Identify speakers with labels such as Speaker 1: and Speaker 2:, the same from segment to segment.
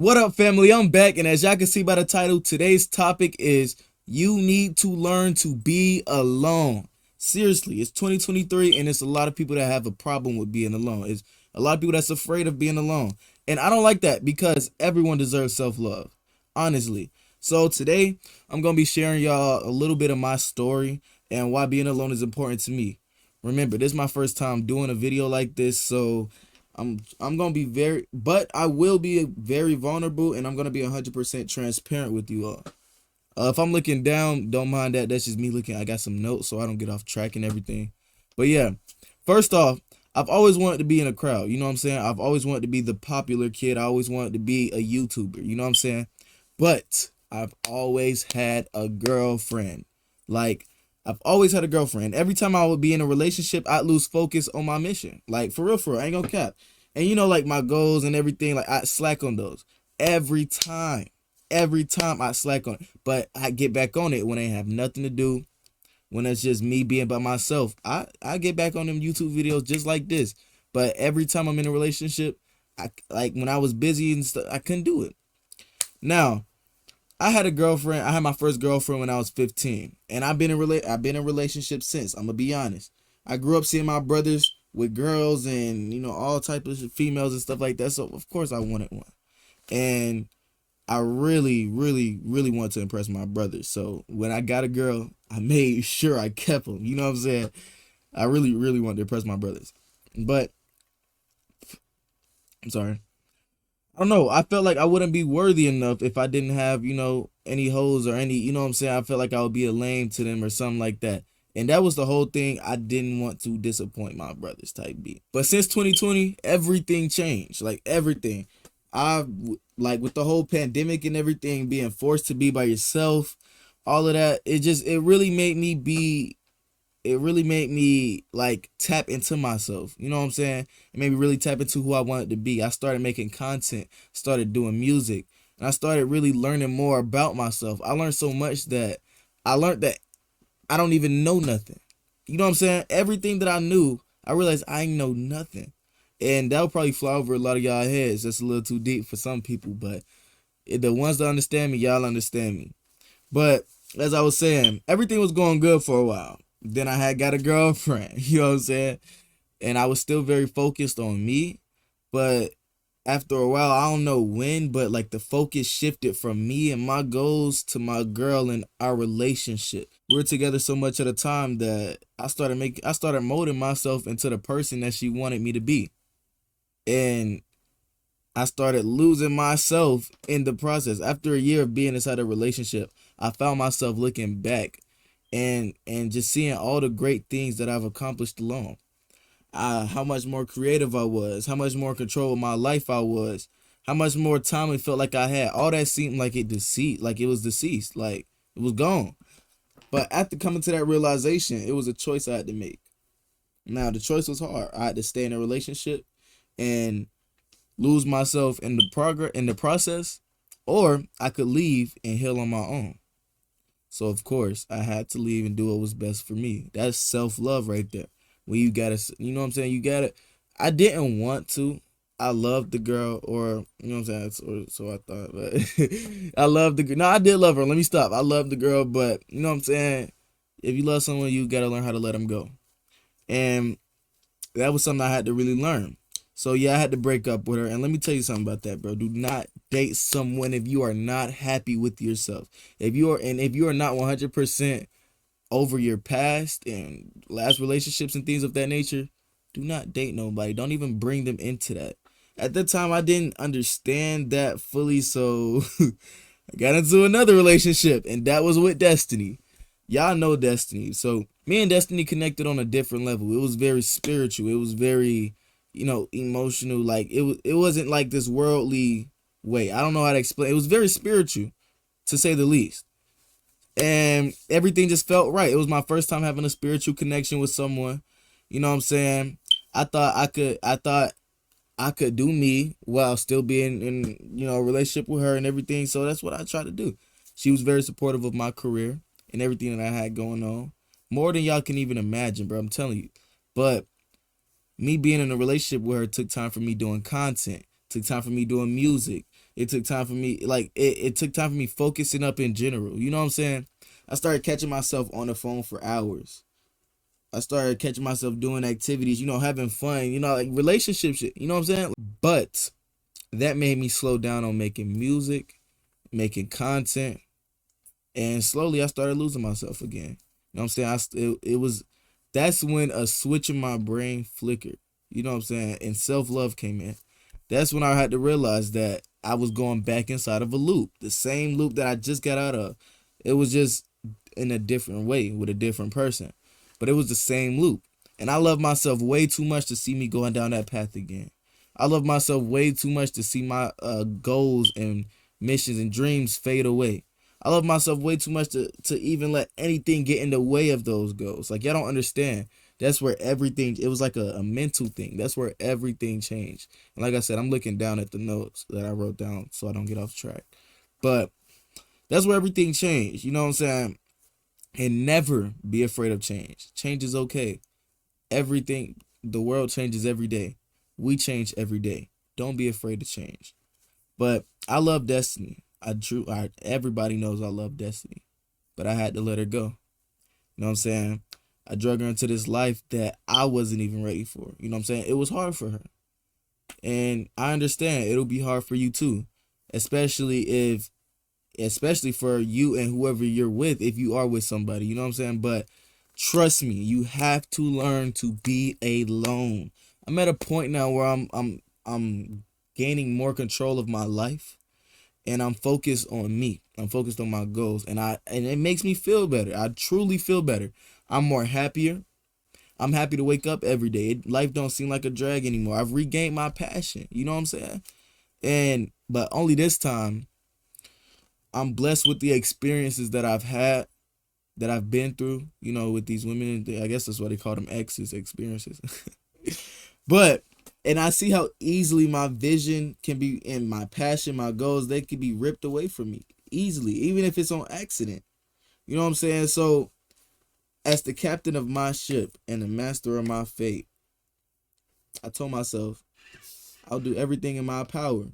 Speaker 1: What up, family? I'm back, and as y'all can see by the title, today's topic is you need to learn to be alone. Seriously, it's 2023, and it's a lot of people that have a problem with being alone. It's a lot of people that's afraid of being alone, and I don't like that because everyone deserves self-love, honestly. So today, I'm gonna be sharing y'all a little bit of my story and why being alone is important to me. Remember, this is my first time doing a video like this, so I'm gonna be but I will be very vulnerable, and I'm gonna be 100% transparent with you all. If I'm looking down, don't mind that. That's just me looking. I got some notes so I don't get off track and everything. But yeah, first off, I've always wanted to be in a crowd. You know what I'm saying? I've always wanted to be the popular kid. I always wanted to be a YouTuber. You know what I'm saying? But I've always had a girlfriend. Like, I've always had a girlfriend. Every time I would be in a relationship, I'd lose focus on my mission. Like, for real, I ain't gonna cap. And you know, like, my goals and everything, like, I slack on those. Every time I slack on it. But I get back on it when I have nothing to do. When it's just me being by myself. I get back on them YouTube videos just like this. But every time I'm in a relationship, like, when I was busy and stuff, I couldn't do it. Now, I had a girlfriend. I had my first girlfriend when I was 15, and I've been in relationships since. I'm gonna be honest. I grew up seeing my brothers with girls and, you know, all types of females and stuff like that. So of course I wanted one, and I really wanted to impress my brothers. So when I got a girl, I made sure I kept them. You know what I'm saying? I really wanted to impress my brothers, but I'm sorry. I don't know. I felt like I wouldn't be worthy enough if I didn't have, you know, any hoes or any, you know what I'm saying? I felt like I would be a lame to them or something like that. And that was the whole thing. I didn't want to disappoint my brothers type beat. But since 2020, everything changed. Like, everything. Like, with the whole pandemic and everything, being forced to be by yourself, all of that, it really made me like tap into myself. You know what I'm saying? It made me really tap into who I wanted to be. I started making content, started doing music, and I started really learning more about myself. I learned so much that I learned that I don't even know nothing. You know what I'm saying? Everything that I knew, I realized I ain't know nothing. And that would probably fly over a lot of y'all heads. That's a little too deep for some people, but the ones that understand me, y'all understand me. But as I was saying, everything was going good for a while. Then I had got a girlfriend, you know what I'm saying? And I was still very focused on me. But after a while, I don't know when, but like the focus shifted from me and my goals to my girl and our relationship. We were together so much at a time that I started molding myself into the person that she wanted me to be. And I started losing myself in the process. After a year of being inside a relationship, I found myself looking back and just seeing all the great things that I've accomplished alone. How much more creative I was, how much more control of my life I was, how much more time it felt like I had. All that seemed like it was deceased, like it was gone. But after coming to that realization, it was a choice I had to make. Now, the choice was hard. I had to stay in a relationship and lose myself in the process, or I could leave and heal on my own. So of course I had to leave and do what was best for me. That's self-love right there. When you gotta, you know what I'm saying? You gotta. I didn't want to. I loved the girl, or you know what I'm saying? So I thought, but I loved the girl. No, I did love her. Let me stop. I loved the girl, but you know what I'm saying? If you love someone, you gotta learn how to let them go. And that was something I had to really learn. So yeah, I had to break up with her. And let me tell you something about that, bro. Do not date someone if you are not happy with yourself. If you are not 100% over your past and last relationships and things of that nature, do not date nobody. Don't even bring them into that. At that time, I didn't understand that fully, so I got into another relationship, and that was with Destiny. Y'all know Destiny. So me and Destiny connected on a different level. It was very spiritual. It was very, you know, emotional. Like it wasn't like this worldly way. I don't know how to explain. It was very spiritual, to say the least. And everything just felt right. It was my first time having a spiritual connection with someone. You know what I'm saying? I thought I could do me while still being in, you know, a relationship with her and everything. So that's what I tried to do. She was very supportive of my career and everything that I had going on. More than y'all can even imagine, bro. I'm telling you. But me being in a relationship with her took time for me doing content, took time for me doing music. It took time for me, like it took time for me focusing up in general. You know what I'm saying? I started catching myself on the phone for hours. I started catching myself doing activities, having fun, like relationship shit. You know what I'm saying? But that made me slow down on making music, making content, and slowly I started losing myself again. You know what I'm saying? That's when a switch in my brain flickered. You know what I'm saying? And self-love came in. That's when I had to realize that I was going back inside of a loop, the same loop that I just got out of. It was just in a different way with a different person, but it was the same loop. And I love myself way too much to see me going down that path again. I love myself way too much to see my goals and missions and dreams fade away. I love myself way too much to even let anything get in the way of those goals. Like, y'all don't understand. That's where everything, it was like a mental thing. That's where everything changed. And like I said, I'm looking down at the notes that I wrote down so I don't get off track. But that's where everything changed. You know what I'm saying? And never be afraid of change. Change is okay. Everything, the world changes every day. We change every day. Don't be afraid to change. But I love Destiny. Everybody knows I love Destiny. But I had to let her go. You know what I'm saying? I drug her into this life that I wasn't even ready for. You know what I'm saying? It was hard for her. And I understand it'll be hard for you too. Especially for you and whoever you're with, if you are with somebody. You know what I'm saying? But trust me, you have to learn to be alone. I'm at a point now where I'm gaining more control of my life, and I'm focused on me. I'm focused on my goals, and it makes me feel better. I truly feel better. I'm more happier. I'm happy to wake up every day. Life don't seem like a drag anymore. I've regained my passion. You know what I'm saying? But only this time, I'm blessed with the experiences that I've had, that I've been through, with these women. I guess that's why they call them exes, experiences. And I see how easily my vision can be, and my passion, my goals, they can be ripped away from me easily, even if it's on accident. You know what I'm saying? So, as the captain of my ship and the master of my fate, I told myself, I'll do everything in my power,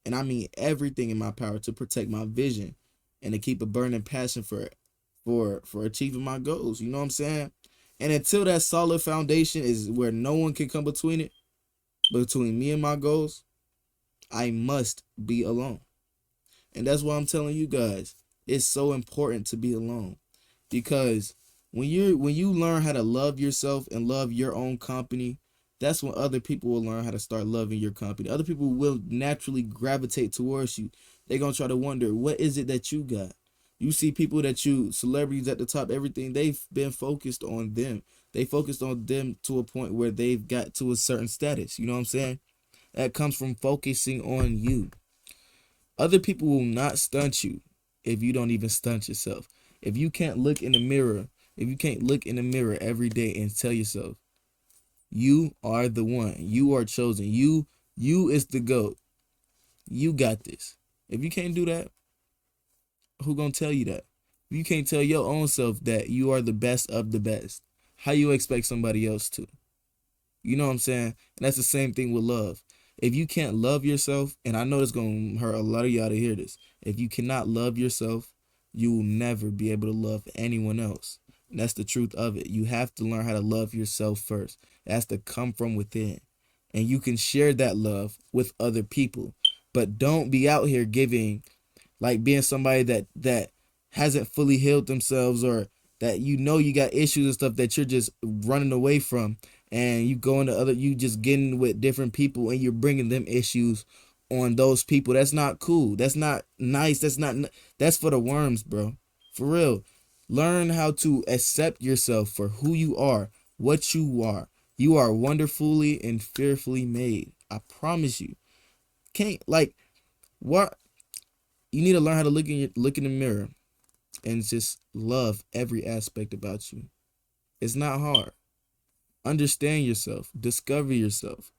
Speaker 1: and I mean everything in my power, to protect my vision and to keep a burning passion for achieving my goals. You know what I'm saying? And until that solid foundation is where no one can come between me and my goals, I must be alone. And that's why I'm telling you guys, it's so important to be alone. Because when you learn how to love yourself and love your own company, that's when other people will learn how to start loving your company. Other people will naturally gravitate towards you. They're going to try to wonder, what is it that you got? You see people celebrities at the top, everything, they've been focused on them. They focused on them to a point where they've got to a certain status. You know what I'm saying? That comes from focusing on you. Other people will not stunt you if you don't even stunt yourself. If you can't look in the mirror every day and tell yourself, you are the one, you are chosen, you is the GOAT, you got this. If you can't do that, who gonna tell you that? If you can't tell your own self that you are the best of the best, how you expect somebody else to? You know what I'm saying? And that's the same thing with love. If you can't love yourself, and I know it's going to hurt a lot of y'all to hear this, if you cannot love yourself, you will never be able to love anyone else. And that's the truth of it. You have to learn how to love yourself first. It has to come from within. And you can share that love with other people. But don't be out here being somebody that hasn't fully healed themselves, or that you got issues and stuff that you're just running away from, and you just getting with different people and you're bringing them issues on those people. That's not cool. That's not nice. That's for the worms, bro. For real. Learn how to accept yourself for who you are, what you are. You are wonderfully and fearfully made. I promise you. What? You need to learn how to look in the mirror and just love every aspect about you. It's not hard. Understand yourself. Discover yourself.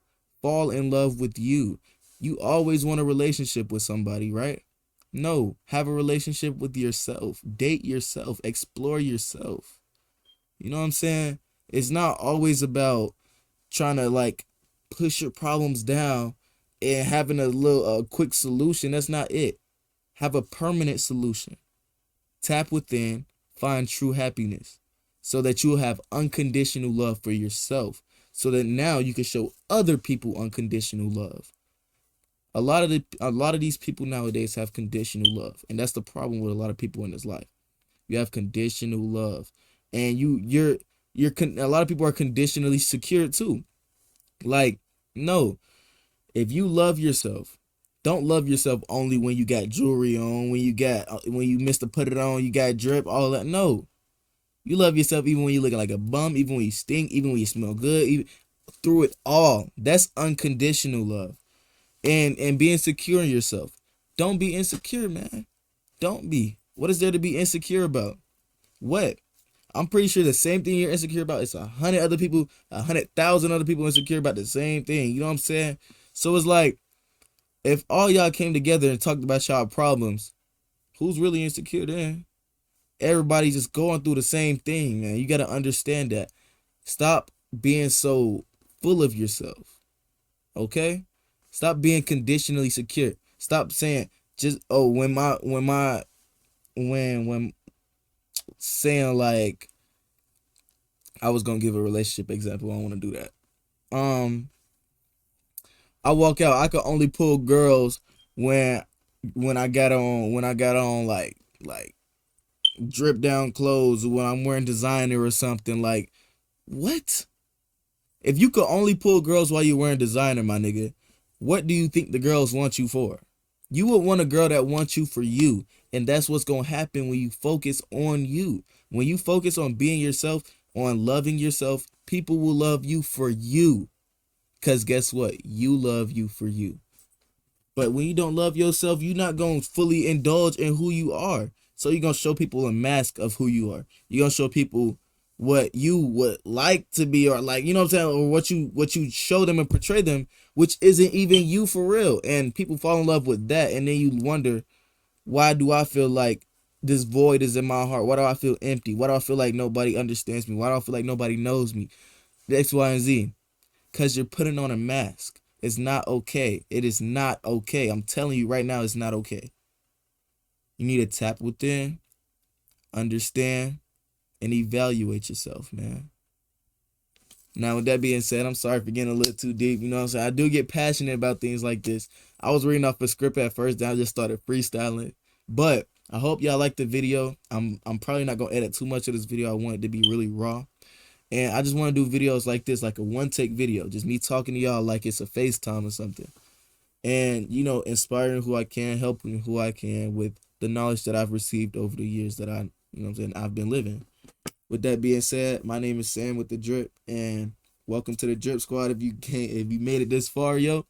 Speaker 1: Fall in love with you. You always want a relationship with somebody, right? No, have a relationship with yourself. Date yourself. Explore yourself. You know what I'm saying? It's not always about trying to push your problems down and having a quick solution, that's not it. Have a permanent solution. Tap within, find true happiness, so that you'll have unconditional love for yourself, so that now you can show other people unconditional love. A lot of these people nowadays have conditional love, and that's the problem with a lot of people in this life. You have conditional love, and a lot of people are conditionally secure too. Like, no, if you love yourself, don't love yourself only when you got jewelry on, when you missed to put it on, you got drip, all that. No, you love yourself even when you looking like a bum, even when you stink, even when you smell good, even through it all. That's unconditional love. And being secure in yourself. Don't be insecure, man. Don't be. What is there to be insecure about? What? I'm pretty sure the same thing you're insecure about is 100 other people, 100,000 other people insecure about the same thing. You know what I'm saying? So it's like, if all y'all came together and talked about y'all problems, who's really insecure then? Everybody's just going through the same thing, man. You got to understand that. Stop being so full of yourself. Okay? Stop being conditionally secure. Stop saying just, oh, when saying like, I was gonna give a relationship example. I don't want to do that. I walk out. I could only pull girls when I got on like drip down clothes, or when I'm wearing designer or something. Like, what? If you could only pull girls while you're wearing designer, my nigga, what do you think the girls want you for? You would want a girl that wants you for you. And that's what's going to happen when you focus on you. When you focus on being yourself, on loving yourself, people will love you for you. Because guess what? You love you for you. But when you don't love yourself, you're not going to fully indulge in who you are. So you're going to show people a mask of who you are. You're going to show people what you would like to be, or like, you know what I'm saying, or what you show them and portray them, which isn't even you for real. And people fall in love with that, and then you wonder, why do I feel like this void is in my heart? Why do I feel empty? Why do I feel like nobody understands me? Why do I feel like nobody knows me? The X, Y, and Z. Because you're putting on a mask. It's not okay. It is not okay. I'm telling you right now, it's not okay. You need to tap within, understand, and evaluate yourself, man. Now, with that being said, I'm sorry for getting a little too deep. You know what I'm saying? I do get passionate about things like this. I was reading off a script at first, then I just started freestyling. But I hope y'all liked the video. I'm probably not going to edit too much of this video. I want it to be really raw. And I just want to do videos like this, like a one-take video. Just me talking to y'all like it's a FaceTime or something. And, you know, inspiring who I can, helping who I can with the knowledge that I've received over the years that I've been living. With that being said, my name is Samwitthadrip, and welcome to the Drip Squad. If you made it this far, yo,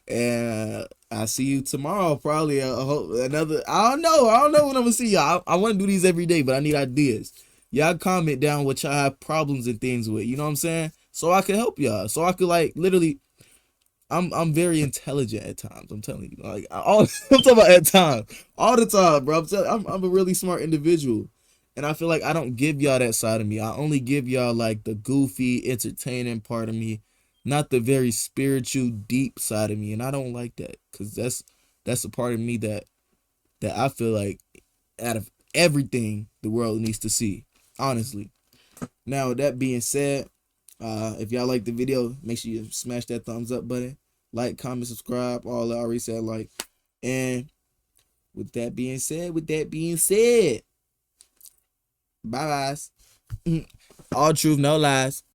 Speaker 1: and I'll see you tomorrow. Probably I don't know when I'm gonna see y'all. I want to do these every day, but I need ideas. Y'all comment down what y'all have problems and things with. You know what I'm saying? So I can help y'all. So I could like literally. I'm very intelligent at times. I'm telling you, like I'm talking about at times, all the time, bro. I'm a really smart individual. And I feel like I don't give y'all that side of me. I only give y'all like the goofy, entertaining part of me, not the very spiritual, deep side of me. And I don't like that, because that's a part of me that I feel like out of everything the world needs to see, honestly. Now, with that being said, if y'all like the video, make sure you smash that thumbs up button, like, comment, subscribe, all that I already said, like. And with that being said, bye guys. All truth, no lies.